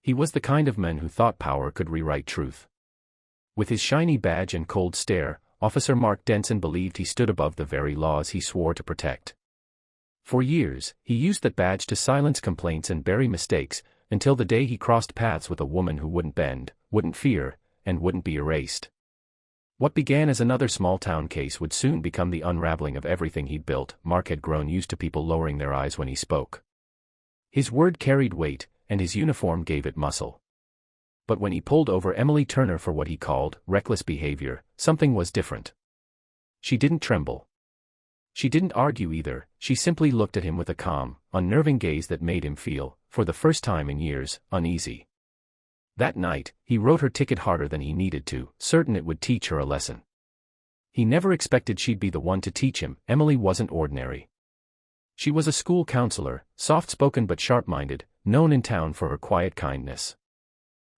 He was the kind of man who thought power could rewrite truth. With his shiny badge and cold stare, Officer Mark Denson believed he stood above the very laws he swore to protect. For years, he used that badge to silence complaints and bury mistakes, until the day he crossed paths with a woman who wouldn't bend, wouldn't fear, and wouldn't be erased. What began as another small-town case would soon become the unraveling of everything he'd built. Mark had grown used to people lowering their eyes when he spoke. His word carried weight, and his uniform gave it muscle. But when he pulled over Emily Turner for what he called reckless behavior, something was different. She didn't tremble. She didn't argue either, she simply looked at him with a calm, unnerving gaze that made him feel, for the first time in years, uneasy. That night, he wrote her ticket harder than he needed to, certain it would teach her a lesson. He never expected she'd be the one to teach him. Emily wasn't ordinary. She was a school counselor, soft-spoken but sharp-minded, known in town for her quiet kindness.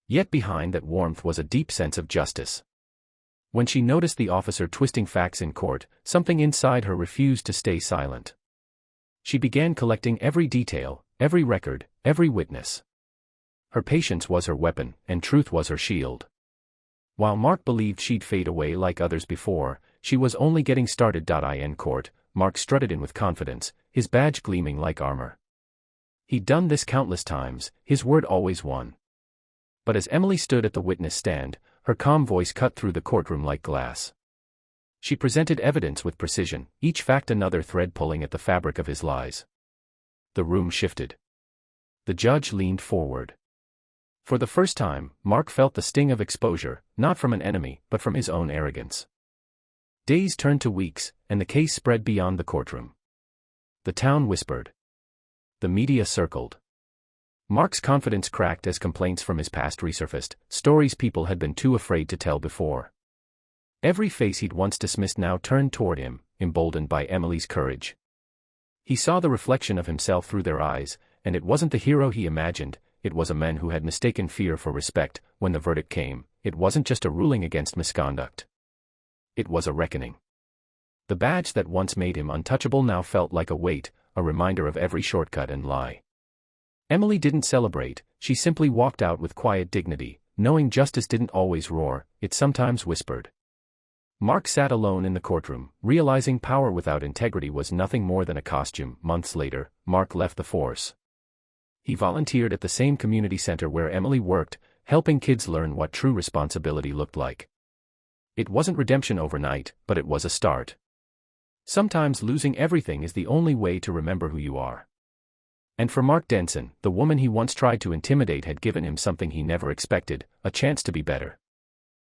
Yet behind that warmth was a deep sense of justice. When she noticed the officer twisting facts in court, something inside her refused to stay silent. She began collecting every detail, every record, every witness. Her patience was her weapon, and truth was her shield. While Mark believed she'd fade away like others before, she was only getting started. In court, Mark strutted in with confidence, his badge gleaming like armor. He'd done this countless times, his word always won. But as Emily stood at the witness stand, her calm voice cut through the courtroom like glass. She presented evidence with precision, each fact another thread pulling at the fabric of his lies. The room shifted. The judge leaned forward. For the first time, Mark felt the sting of exposure, not from an enemy, but from his own arrogance. Days turned to weeks, and the case spread beyond the courtroom. The town whispered. The media circled. Mark's confidence cracked as complaints from his past resurfaced, stories people had been too afraid to tell before. Every face he'd once dismissed now turned toward him, emboldened by Emily's courage. He saw the reflection of himself through their eyes, and it wasn't the hero he imagined. It was a man who had mistaken fear for respect. When the verdict came, it wasn't just a ruling against misconduct. It was a reckoning. The badge that once made him untouchable now felt like a weight, a reminder of every shortcut and lie. Emily didn't celebrate, she simply walked out with quiet dignity, knowing justice didn't always roar, it sometimes whispered. Mark sat alone in the courtroom, realizing power without integrity was nothing more than a costume. Months later, Mark left the force. He volunteered at the same community center where Emily worked, helping kids learn what true responsibility looked like. It wasn't redemption overnight, but it was a start. Sometimes losing everything is the only way to remember who you are. And for Mark Denson, the woman he once tried to intimidate had given him something he never expected, a chance to be better.